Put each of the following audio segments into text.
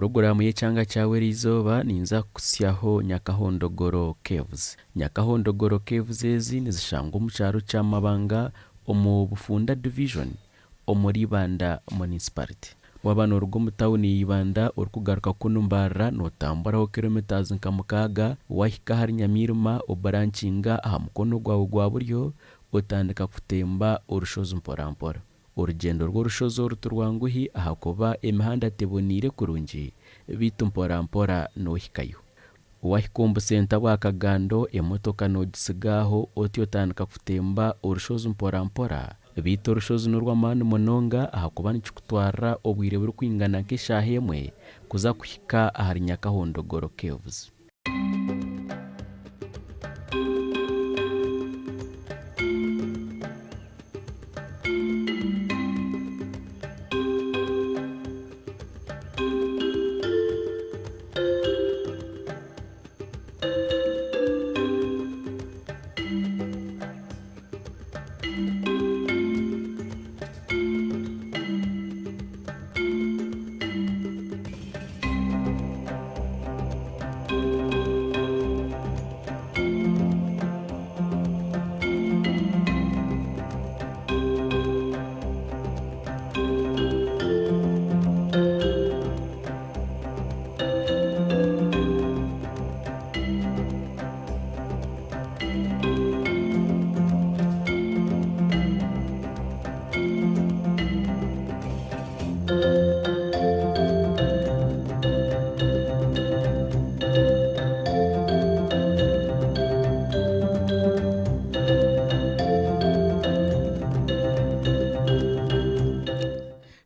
Porogaramu y'Ekyanga Kyawe rizoba ninza kusyaho Nyakahondogoro Caves. Nyakahondogoro Caves ezi nizishangwa mu cyaro cya Mabanga omu Bufunda Division omuri Ibanda Municipality. Wabana urugo mu town y'Ibanda urikugaruka kunumbara notamburaho kilometers nka mukaga wahika hari Nyamirima obaranchinga aha mukono gwawe gwa buryo utandika kutemba urushozo mpora. Urugendo rw'urushozo ruturwanguhi ahakuba emihanda tebonire kurungi bitu mpora nohikayo. Wahikombo senta bwakagando emotoka nogisigaho oti otandika kutemba urushozo mpora bitu urushozo n'urw'amani munonga ahakuba nikikutwara obwire buri kwingana nk'eshaha emwe kuza kuhika ahari Nyakahondogoro Caves.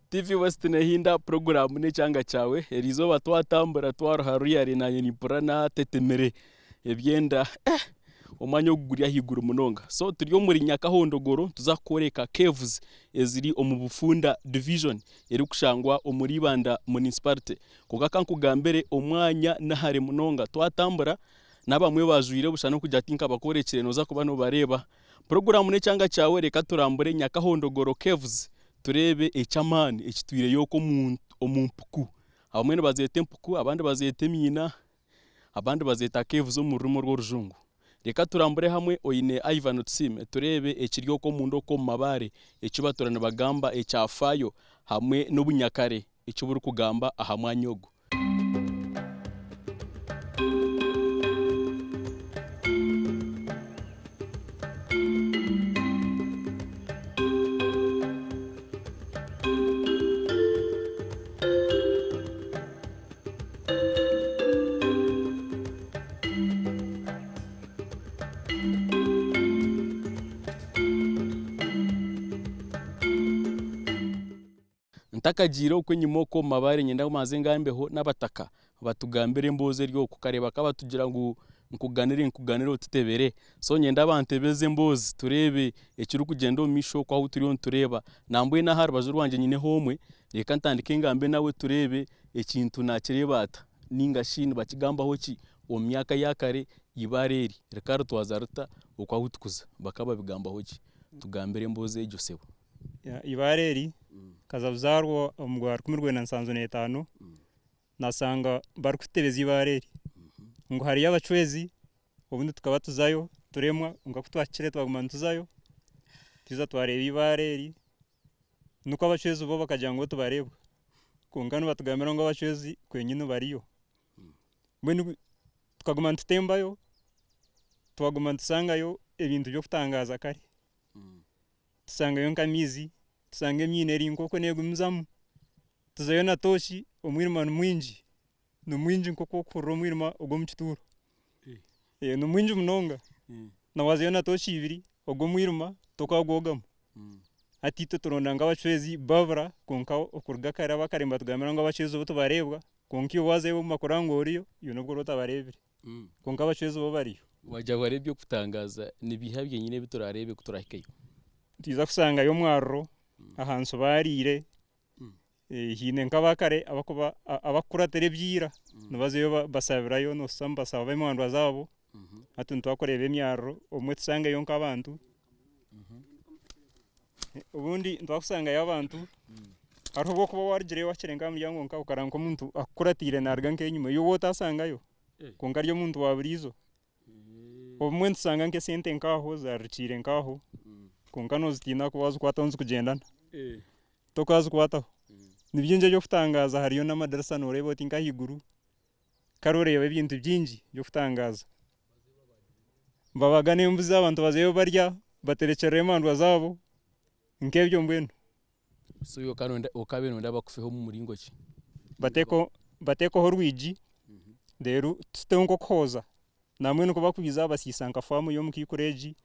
TV West nehinda programu n'Ekyanga Kyawe erizoba twatambura twaruharuyari na nipura na tetemere ebyenda omwanya oguri ahiguru munonga. So turiyo muri Nyakahondogoro tuzakoreka caves eziri omu Bufunda Division eri kushangwa omuri Ibanda Municipality. Kuga kankugambere omwanya nahare munonga twatambura nabamwe bajuire bushano kujya tinka bakorekere noza kuba no bareba. Programu n'Ekyanga Kyawe reka turambure Nyakahondogoro Caves turebe echamani ekitwire yoko omumpuku. Abamwe bazete mpuku abandi bazete mina abandi bazeta caves zo mu rumo rw'orujungu. Reka turambure hamwe oyine Ivan Tsime turebe ekiryoko mundo ko mabare ekibatorana bagamba ekyafayo hamwe n'obunyakare ekiburu kugamba aha mwanyogo. Ntakajira okwenyimoko mabare nyenda mazenga mbeho n'abataka batugambire mboze ryo kukareba kabatugira ngo nkuganire otutebere. So nyenda bantebeze mboze turebe ekiri kugenda omisho kwa uturiyo tureba nambwe na hari bajuru wanje nyine homwe reka ntandike ngambe nawe turebe ekintu nakireba ata ninga shini bakigamba hoki omyaka yakare ibaare reka rutwazaruta okwa utukuza bakaba bigamba hoki tugambire mboze ejo sebo ibaare kazabuzarwo omugwar 1975 nasanga barukutebeza ibaare ngo hari y'abacwezi ubundi tukaba tuzayo turemwa ngo kutwakire twaguma tuzayo tiza twareba ibaare nuko abacwezi bo bakajya ngo tubareba kungano batugambira ngo abacwezi kwenyine bariyo mbene tukaguma tutembayo twaguma tusangayo ebintu byo kutangaza kare tusangayo nkamizi tusange myineri nkoko negumzamu tuzayo na toshi omwirima mwinji no mwinji nkoko kurro mwirima ogwo mukituro no mwinji munonga na wazayo na toshi ibiri ogwo mwirima tokagogamo atito turonda ngabacwezi bavra konka okurga kare bakaremba tugamira ngabacwezi bo tubarebwa konki wazayo makorango oriyo yonobwo rotabarebire konka abacwezi bo bariyo wajya barebye kutangaza nibihabye nyine biturarebe kuturahikayo tiza kusanga yo mwaro ahanso barire hine nkabakare abakuba abakura terebyira nabazeyo basabirayo no samba saba imandwa zabo atuntu akorebe emyaro omwe tusange yo nkabantu ubundi ntwakusanga y'abantu ariho bwo kuba warigire wakirenga muryango nka ukaranka umuntu akuratire narga nke nyuma yo wotasangayo konka ryo muntu waburizo omwe nsanga nke sente nkaho zaricire nkaho konka nozitina ko wazi kwatonze kugendana tokazi kwataho nibyinje byo kutangaza hariyo n'amadarasa norebo tinka higuru karoreba ibintu byinji byo kutangaza babagane mbuza abantu bazeyo barya baterekere mandwa zabo nkebyo mbwenu so yo kanonda okabeno ndabakufeho mu muringo ki bateko horwiji deru tutengo koza namwe nuko bakubiza basisanka famu yo mukikureji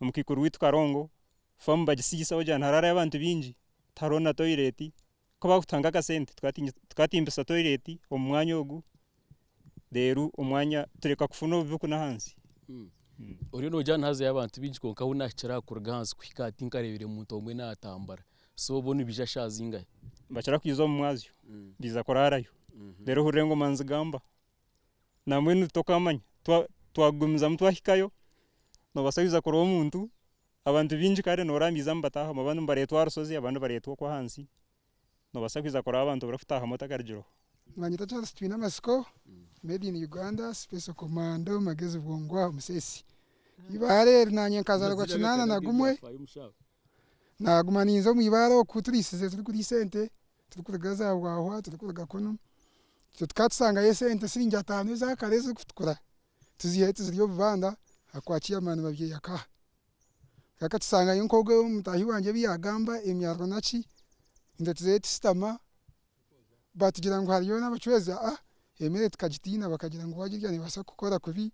mukikuru witu Karongo famu bagisisa ojana harara y'abantu binji tarona toilet ko bakutanga kasente twatimbisa toilet omwanya ogu deru omwanya tureka kufuna obuku na hansi uri no jana haze y'abantu binji konka unakira kurganza kwikati nkarebere muntu omwe natambara so bone bijashaza ingahe bachara kwizo mu mwazyo biza korarayo rero hurengo manzigamba namwe nutokamanya twagumiza mutwa hikayo no basabiza koro omuntu abantu binji kare norambiza mbataha mabanu baretwa rusozi abantu baretwa kwa hansi no basabiza koro abantu barafutaha motakarjiro Manyita Charles Twina Masiko made in Uganda special commando magezi bwongwa musesi ibaare nanye kazarwa kinana nagumwe nagumaninzo mwibaro kuturisize turi kuri sente turi kuragaza bwahwa turi kuragakono tukatsanga yesente sirinja 5 za kareze kutukura tuzihetse ziriyo Ibanda akwakiye amana babye yaka kakatsanga yinkogo mutahi wanje biyagamba emyaro naci indetezeti stama batugira ngo hariyo n'abacweza emere tukagitina bakagira ngo wagirya nibasa gukora kubi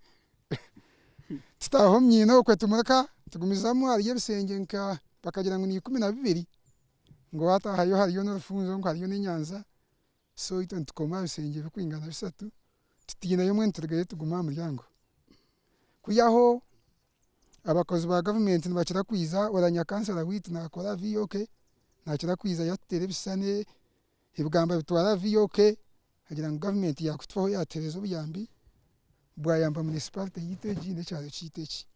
tutaho myino kwe tumuraka tugumizamo hariyo bisenge nka bakagira ngo ni 12 ngo hatahayo hariyo n'urufunzo ngo hariyo n'inyanza so ito ntukoma bisenge bikwingana bisatu tutina yo mwe turgaye tuguma muryango kuyaho abakozi ba government nibakira kwiza oranya kansala witu nakora VOK nakira kwiza yatere bisane ibugamba bitwara VOK hagira ngo government yakutwaho yaterezo buyambi bwayamba municipality yiteji ne cyaro cyiteki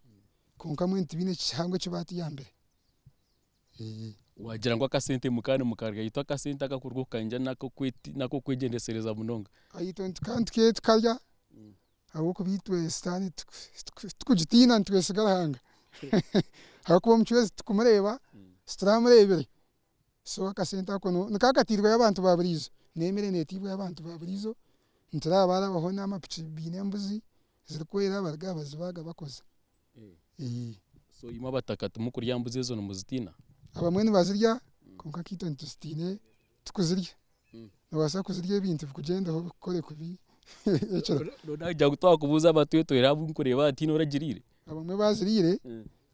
konka mwe ntibine cyangwa kibati yambere wagira ngo akasente mukane mukarga yitwa akasente akakurguka nja nako kwegendesereza munonga ayito ntikantuke tukarya abo kubitwe stani tukugitina ntwesigara hakuba mchwezi tukumureba stramurebere so akasente akono nakakatirwa y'abantu baburizo nemere netibwa y'abantu baburizo nturabara baho n'amapici binembuzi zirikwera barga bazibaga bakoze so yima bataka tumukurya mbuzi zo muzitina abamwe nibazirya konka kito ntustine tukuzirya nabasa kuzirya ibintu kugenda ho kore kubi nodajya gutwa kubuza batuye toerabu nkureba ati noragirire abamwe bazirire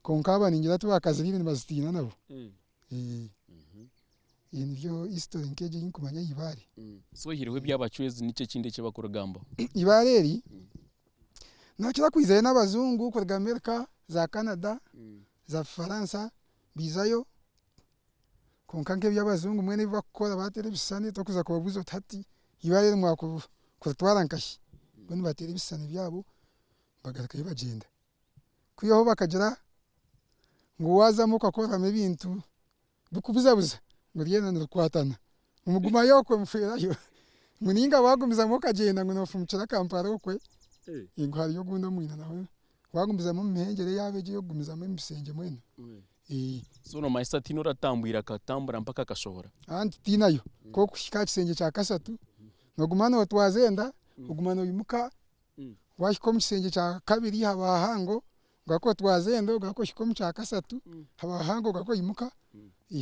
konka abaningira tubakazirire nibazitina nabo Inivyo history nkeje yinkumanya ibaare so hiriwe by'abacwezi nice kinde cyo bakurugamba ibaareri nakira kwizaye n'abazungu kurga Amerika za Canada za Faransa bizayo konkanke by'abazungu mwene bakora batere bisane to kuza kubabuza tati ibaareri mwako kurutwara nkashi bone batere bisane byabo bagarakaye bagenda kuyoho bakagira ngo wazamo kakora mebintu bikubuzabuza nguriyena nrukwatana umuguma yoko mferayo muninga bagumiza mo kagenda ngo nofumukira Kampala okwe ingwari yo gunda mwina nawe wagumiza mu mpengere yabeje yo gumiza mu misenge mwene so no maisa tino ratambwira katambura mpaka kashobora anti tinayo ko kushika kisenge cya kasatu no gumana twazenda ugumana uyimuka washiko mu kisenge cya kabiri habahango gako twazenda gako shiko mu cya kasatu habahango gako yimuka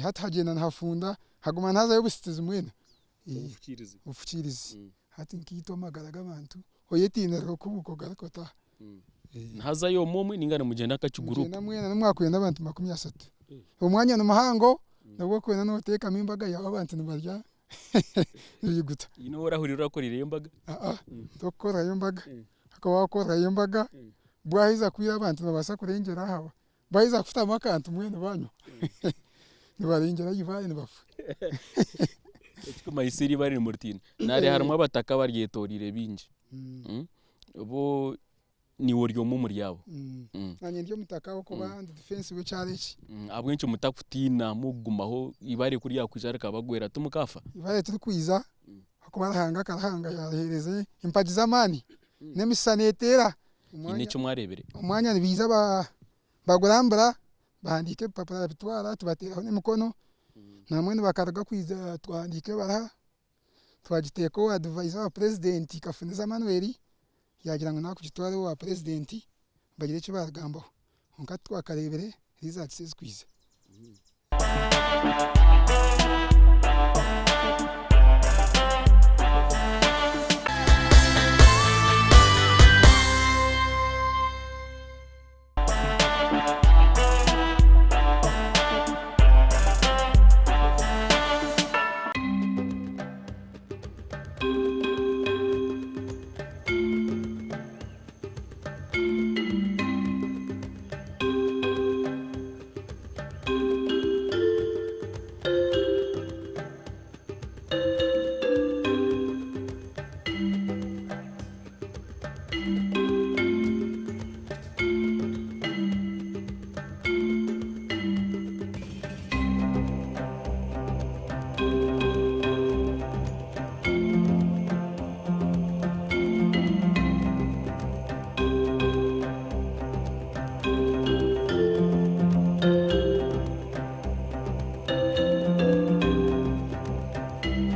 hata hagenda ntafunda haguma ntaza yo busitiza mwene ufukirizi hati nkito magaraga abantu oyetinero kubuko garakota ntaza yo momwe ningana mugenda kacuguru na mwene namwakwenda abantu 30 umwanya no mahango nabwo kwena no teka mimbaga yawe abantu nibarya yiguta ino warahurira ko rirembaga tokora yombaga akaba akora yombaga bwahiza kwira abantu babasa kurengera haba bahiza kufuta makantu mwene banyu nibarengera yivaye nibafu Ekuma isiri bari mu rutina nari harimo abataka baryetorire binji bo ni woryo mu muryabo nanye ndyo mutaka wo kuba defense we challenge abwenshi mutakutina mugumaho ibare kuri yakujara kabagwera tumukafa ibare turi kwiza kuba karahanga yahereze impagi z'amani n'emisanetera ine cyo mwarebere umwanya biza bagurambura bandike papa bitwara tubateraho n'umukono namwe bakaraga kwiza twandike bara twagiteko advisor wa president Kafuneza Manuel yagira ngo nakugitwara wa president bagire cyo bagambaho onka twakarebere results zikwiza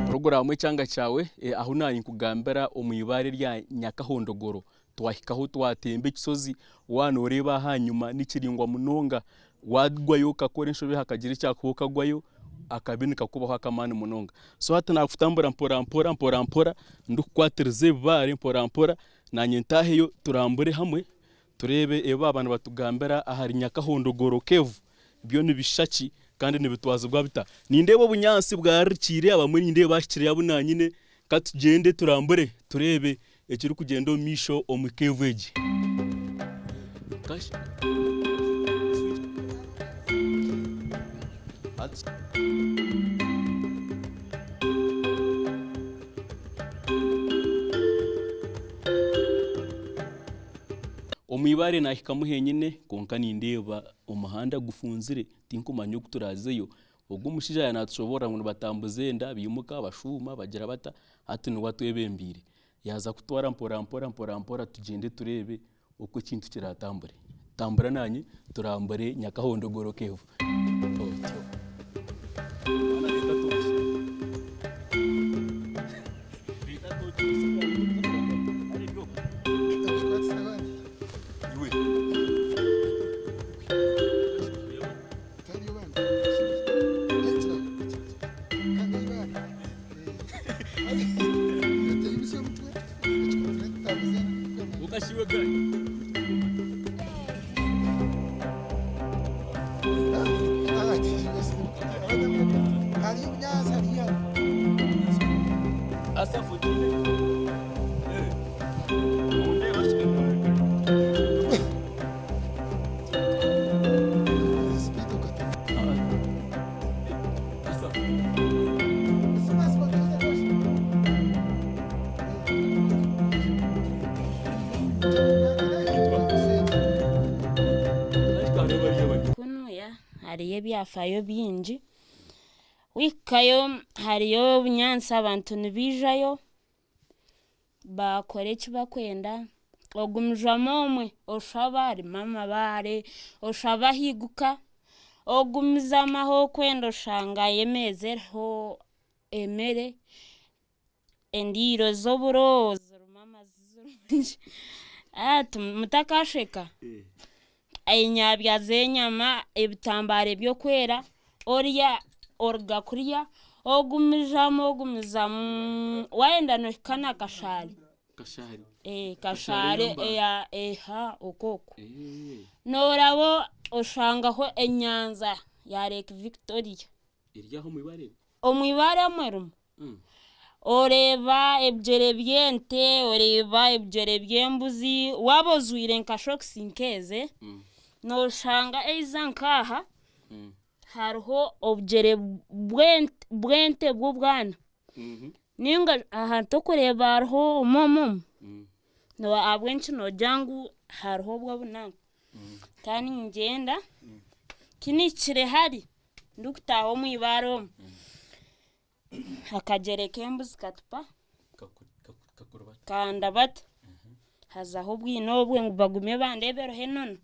Programu Ekyanga Kyawe aho nayi kugambira omwibare rya Nyakahondogoro twahikaho twatembe kisozi wanoreba hanyuma nikiringwa munonga wadgwayo kakore nshobe hakagira cyakuboka gwayo akabinika kubaho akamani munonga so hata nakufutambura mpora ndukwatirize bare mpora nanye ntaheyo turambure hamwe turebe eba abantu batugambira ahari Nyakahondogoro kevu byo nibishaki kandi nibitwaza bwa bita nindebo bunyansi bwarikire abamuri ndebe bashikire yabunanyine katugende turambure turebe ekiri kugenda omisho omukeveji kashi omwibare nahikamuhenyine konka nindeba umuhanda gufunzire tinkumanyo kuturazeyo ubwo mushija yanatushobora ngo batambuze nda bimuka bashuma bagira bata ati no watwebembire yaza kutwara mpora tugende turebe uko kintu kiratambure tambura nanye turambare Nyakahondogoro kevu hariyo byafayo byinji wikayo hariyo bunyansa abantu nibijayo bakore kibakwenda ogumjamomwe oshaba ari mama bare oshaba higuka ogumizamaho kwenda oshanga yemezerho emere endiro zoburozo mama zizurunji mutakasheka ainyabya zenyama ebitambare byo kwera orya orga kuriya ogumizamu waenda no kana kashari kashare ya okoko norabo oshangaho enyanza ya Lake Victoria iryaho mwibare omwibare mwerum oreba ebyere byente oreba ebyere byembuzi wabozwire nkashokisi nkeze no shanga eizankaha hariho obyere bwente bw'ubwana ninga aha tokureba hariho momo no abwenshi no jangu hariho bwo bunanga kandi ngenda kinikire hari ndukutaho mu ibaro akagereka embuzi katupa kanda bata hazaho bwinobwe ngo bagume bandebero henono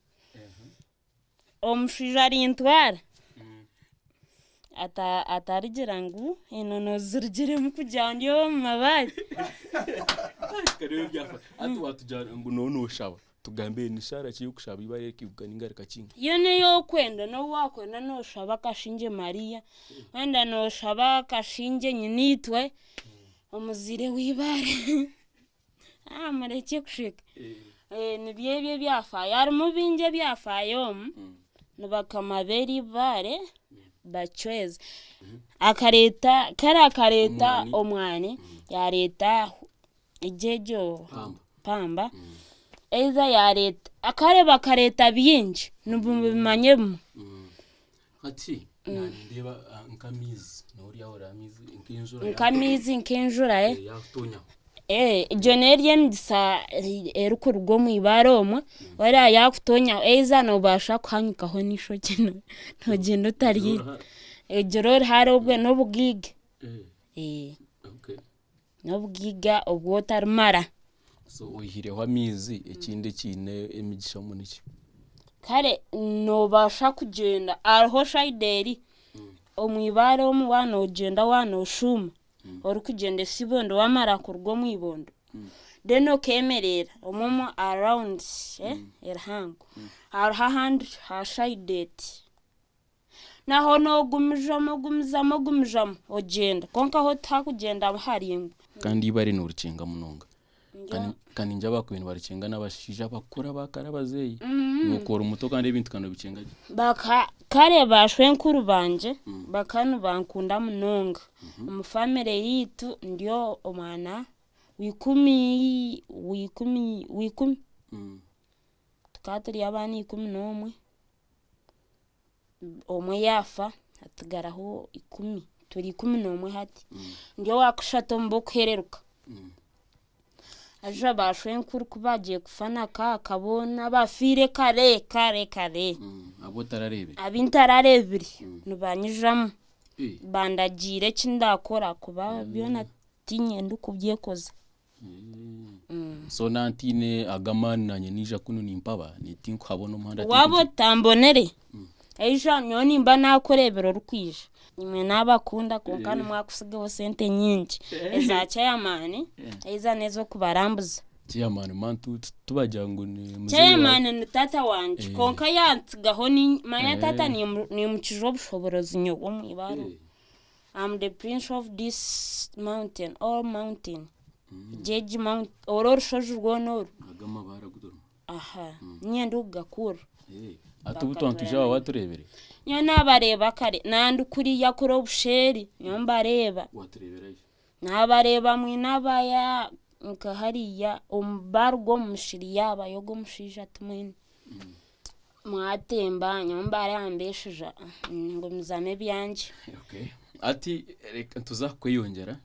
omushija rintwara atarigira ngo enono zirigire mu kujyana yo mu mabari kare byafa ati watujana ngo none ushaba tugambe nishara cyo kushaba ibaye kibugana ingaruka kinga yo niyo kwenda no wakwenda no shaba kashinje Maria wenda no shaba kashinje nyinitwe omuzire wibare mareke kushika nibyebye byafaye ari mu binge byafaye nubakamaberi bare bachweze akareta omwane yareta ijejo pamba eza yareta akareba kareta byinji nubumanyemo ati ndeba nkamizi nori ahora amizi inkinjura yatonya jonerye ndisa erukurgo mu ibaromo wara yakutonya eza no basha kwanyukaho nisho kino ntogenda utari ejoror hari ubwe no bugige okay no bugiga ubwo tarmara so uhireho amizi ikindi kine emigisha muniki kare no basha kugenda arho shaideri omwibaro mu wano ugenda wano shuma orukugende sibondo wamara kurgo mu ibondo deno kemerera omomo around erhango arha hand hashaideti naho no gumizamo ogenda konka ho takugenda harimbo kandi ibare n'urucenga munonga kandi njaba kwintu baricenga n'abashija bakura bakarabazeyi nukora umuto kandi ibintu kano bicenga baka kare bashwenkuru banje bakanu bankunda munonga umufamily yitu ndio omwana wikumi tukaturi abani 11 omwe yafa atugaraho 10 turi 11 hati ndio wakushato mbokhereruka aja bashwenkuru kubagiye kufana kabona bafire kare abo tararebe abintararebiri nubanyijamo bandagire kindakora kuba byona tinye ndukubyekoza so nantine agamani nanye nija kuno nimpaba nitinko habona umuhanda wabo tambonere ejo nyoni mba nakorebero rukwije nimwe nabakunda konkana mwakusigaho sente nyingi eza cyamane eza nezo kubarambuza cyamane mantu tubajya ngo ni cyamane ni tata wanje konka yantsigaho ni manya tata ni mukijo bushoborozi nyogo mu ibaro I'm the prince of this mountain or mountain jeji mount oror shoju rwonoro agama baragudoro aha nyende ugakura atubuto antujaba waturebere nyana bareba kare nandukuri yakuro busheri nyomba reba watureberaje nabareba mwinabaya nkahariya umbargo mushiri yaba yogo mushija tumwe mwatemba nyomba arambesheja ngo muzame byanje okay ati reka tuzakwiyongera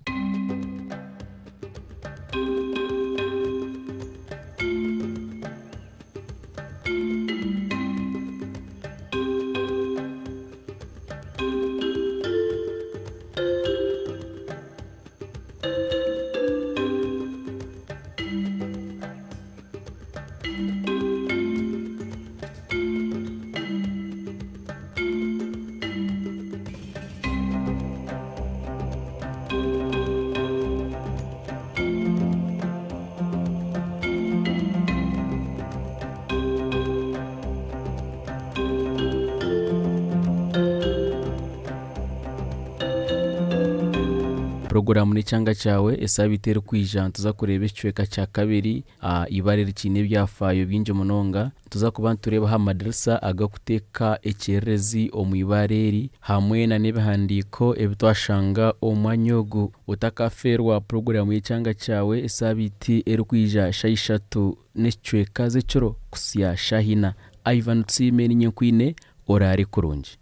Programu ni Ekyanga Kyawe esabitera kwija tuza kureba icweka cya kabiri ibare rikine byafayo binje munonga tuza kuba tureba ha madrasa agakuteka ekyerezi omwibareri hamwe na nebihandiko ebitwashanga omwanyogo utakaferwa. Programu y'Ekyanga Kyawe esabiti erikwija shayishatu n'icweka z'ekiro kusya shahina Ivan Tsimeni nyenkwine orari kurungi.